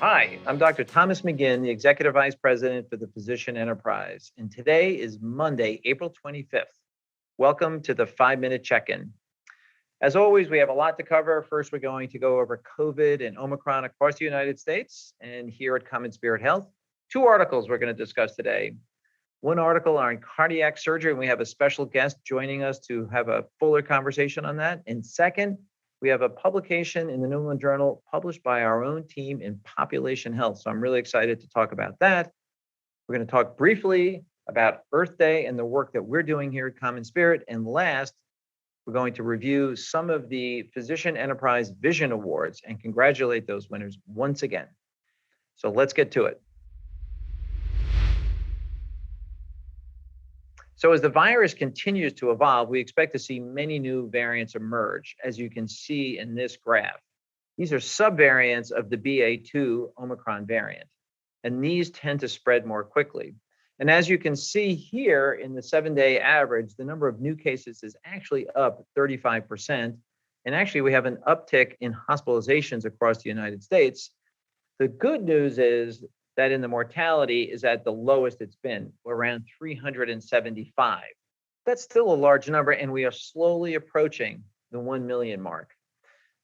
Hi, I'm Dr. Thomas McGinn, the Executive Vice President for the Physician Enterprise, and today is Monday, April 25th. Welcome to the 5-Minute Check-In. As always, we have a lot to cover. First, we're going to go over COVID and Omicron across the United States, and here at CommonSpirit Health, 2 articles we're going to discuss today. One article on cardiac surgery, and we have a special guest joining us to have a fuller conversation on that. And second, we have a publication in the New England Journal published by our own team in population health. So I'm really excited to talk about that. We're going to talk briefly about Earth Day and the work that we're doing here at CommonSpirit. And last, we're going to review some of the Physician Enterprise Vision Awards and congratulate those winners once again. So let's get to it. So as the virus continues to evolve, we expect to see many new variants emerge, as you can see in this graph. These are subvariants of the BA.2 Omicron variant, and these tend to spread more quickly. And as you can see here in the 7-day average, the number of new cases is actually up 35%. And actually, we have an uptick in hospitalizations across the United States. The good news is that in the mortality is at the lowest it's been, around 375. That's still a large number, and we are slowly approaching the 1 million mark.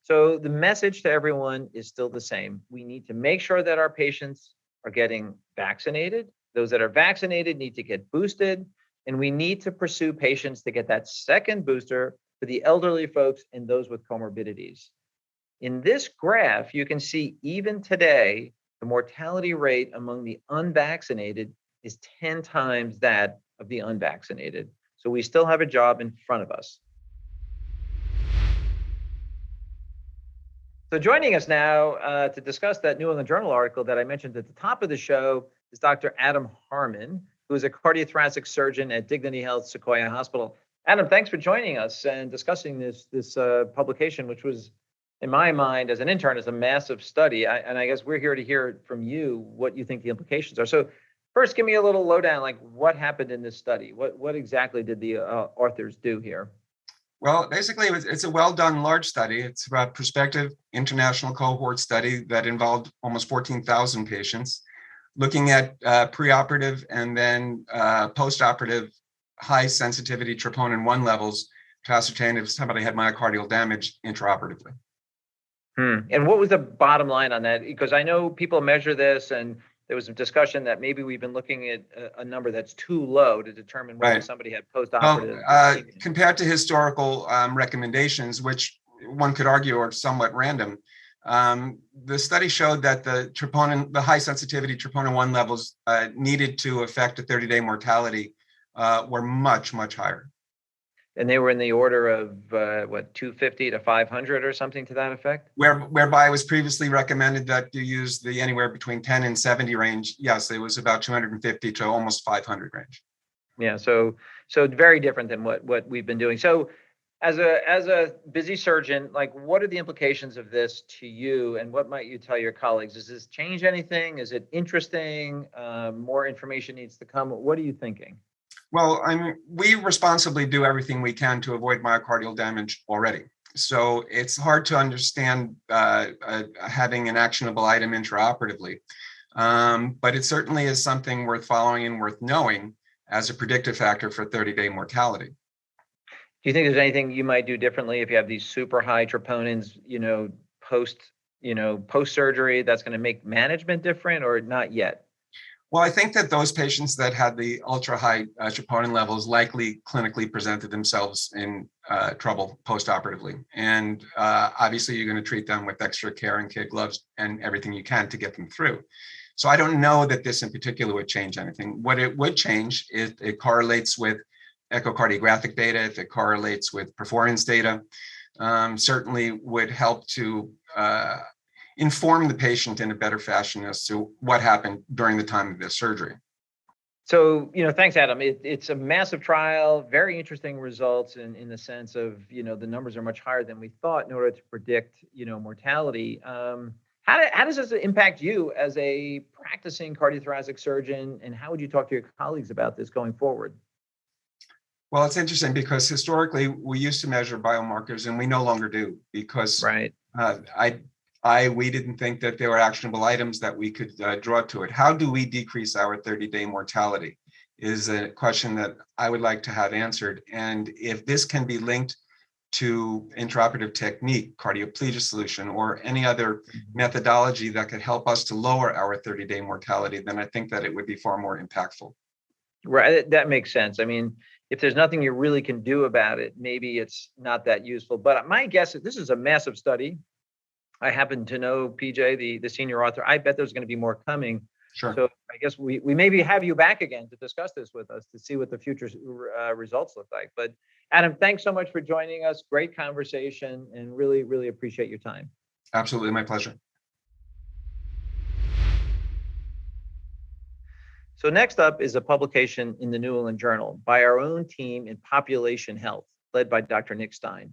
So the message to everyone is still the same. We need to make sure that our patients are getting vaccinated. Those that are vaccinated need to get boosted, and we need to pursue patients to get that second booster for the elderly folks and those with comorbidities. In this graph, you can see even today, the mortality rate among the unvaccinated is 10 times that of the unvaccinated. So we still have a job in front of us. So joining us now to discuss that New England Journal article that I mentioned at the top of the show is Dr. Adam Harmon, who is a cardiothoracic surgeon at Dignity Health Sequoia Hospital. Adam, thanks for joining us and discussing this publication, which was, in my mind, as an intern, is a massive study. And I guess we're here to hear from you what you think the implications are. So first, give me a little lowdown, like what happened in this study? What exactly did the authors do here? Well, basically, it's a well-done large study. It's a prospective international cohort study that involved almost 14,000 patients, looking at preoperative and then postoperative high sensitivity troponin 1 levels to ascertain if somebody had myocardial damage intraoperatively. And what was the bottom line on that? Because I know people measure this, and there was a discussion that maybe we've been looking at a number that's too low to determine whether somebody had postoperative. Well, compared to historical recommendations, which one could argue are somewhat random, the study showed that the high sensitivity troponin 1 levels needed to affect a 30-day mortality were much, much higher. And they were in the order of 250 to 500 or something to that effect? Whereby it was previously recommended that you use the anywhere between 10 and 70 range. Yes, it was about 250 to almost 500 range. Yeah, so very different than what we've been doing. So as a busy surgeon, like what are the implications of this to you, and what might you tell your colleagues? Does this change anything? Is it interesting? More information needs to come. What are you thinking? Well, we responsibly do everything we can to avoid myocardial damage already. So it's hard to understand having an actionable item intraoperatively. But it certainly is something worth following and worth knowing as a predictive factor for 30-day mortality. Do you think there's anything you might do differently if you have these super high troponins, post surgery, that's going to make management different, or not yet? Well, I think that those patients that had the ultra high troponin levels likely clinically presented themselves in trouble postoperatively. And obviously, you're going to treat them with extra care and kid gloves and everything you can to get them through. So I don't know that this in particular would change anything. What it would change is it correlates with echocardiographic data, if it correlates with performance data, certainly would help to inform the patient in a better fashion as to what happened during the time of their surgery. So, thanks, Adam. It's a massive trial, very interesting results in the sense of, the numbers are much higher than we thought in order to predict, mortality. How does this impact you as a practicing cardiothoracic surgeon, and how would you talk to your colleagues about this going forward? Well, it's interesting because historically we used to measure biomarkers and we no longer do because we didn't think that there were actionable items that we could draw to it. How do we decrease our 30-day mortality is a question that I would like to have answered. And if this can be linked to intraoperative technique, cardioplegia solution, or any other methodology that could help us to lower our 30-day mortality, then I think that it would be far more impactful. Right, that makes sense. I mean, if there's nothing you really can do about it, maybe it's not that useful. But my guess is this is a massive study. I happen to know PJ, the senior author. I bet there's going to be more coming. Sure. So I guess we maybe have you back again to discuss this with us to see what the future results look like. But Adam, thanks so much for joining us. Great conversation, and really, really appreciate your time. Absolutely, my pleasure. So next up is a publication in the New England Journal by our own team in population health, led by Dr. Nick Stein.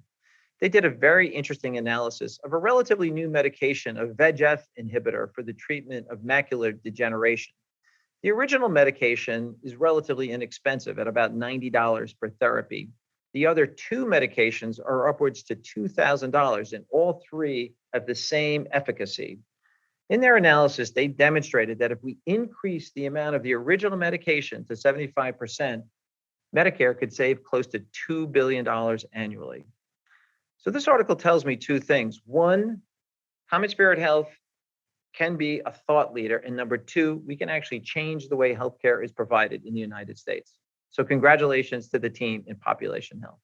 They did a very interesting analysis of a relatively new medication, a VEGF inhibitor for the treatment of macular degeneration. The original medication is relatively inexpensive at about $90 per therapy. The other two medications are upwards to $2,000, and all three have the same efficacy. In their analysis, they demonstrated that if we increase the amount of the original medication to 75%, Medicare could save close to $2 billion annually. So this article tells me two things. One, CommonSpirit Health can be a thought leader. And number two, we can actually change the way healthcare is provided in the United States. So congratulations to the team in population health.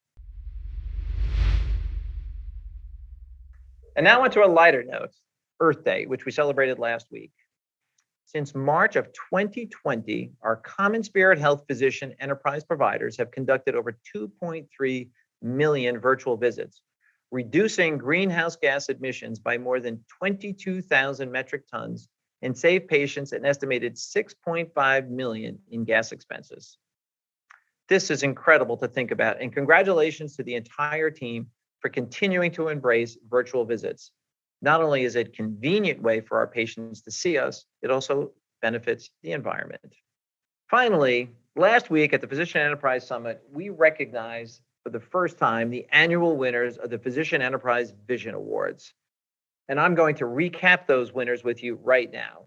And now on to a lighter note, Earth Day, which we celebrated last week. Since March of 2020, our CommonSpirit Health Physician Enterprise providers have conducted over 2.3 million virtual visits, reducing greenhouse gas emissions by more than 22,000 metric tons and save patients an estimated $6.5 million in gas expenses. This is incredible to think about, and congratulations to the entire team for continuing to embrace virtual visits. Not only is it a convenient way for our patients to see us, it also benefits the environment. Finally, last week at the Physician Enterprise Summit, we recognized for the first time the annual winners of the Physician Enterprise Vision Awards. And I'm going to recap those winners with you right now.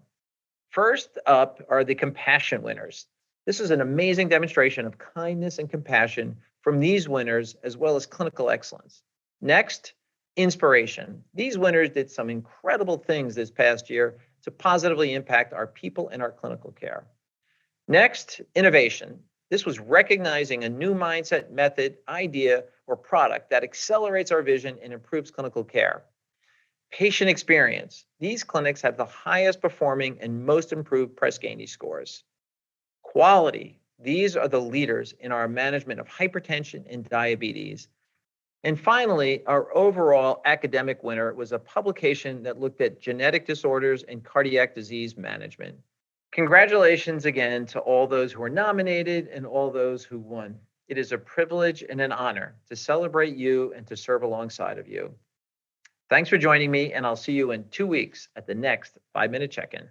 First up are the compassion winners. This is an amazing demonstration of kindness and compassion from these winners, as well as clinical excellence. Next, inspiration. These winners did some incredible things this past year to positively impact our people and our clinical care. Next, innovation. This was recognizing a new mindset, method, idea, or product that accelerates our vision and improves clinical care. Patient experience. These clinics have the highest performing and most improved Press Ganey scores. Quality. These are the leaders in our management of hypertension and diabetes. And finally, our overall academic winner was a publication that looked at genetic disorders and cardiac disease management. Congratulations again to all those who were nominated and all those who won. It is a privilege and an honor to celebrate you and to serve alongside of you. Thanks for joining me, and I'll see you in 2 weeks at the next 5-Minute Check-In.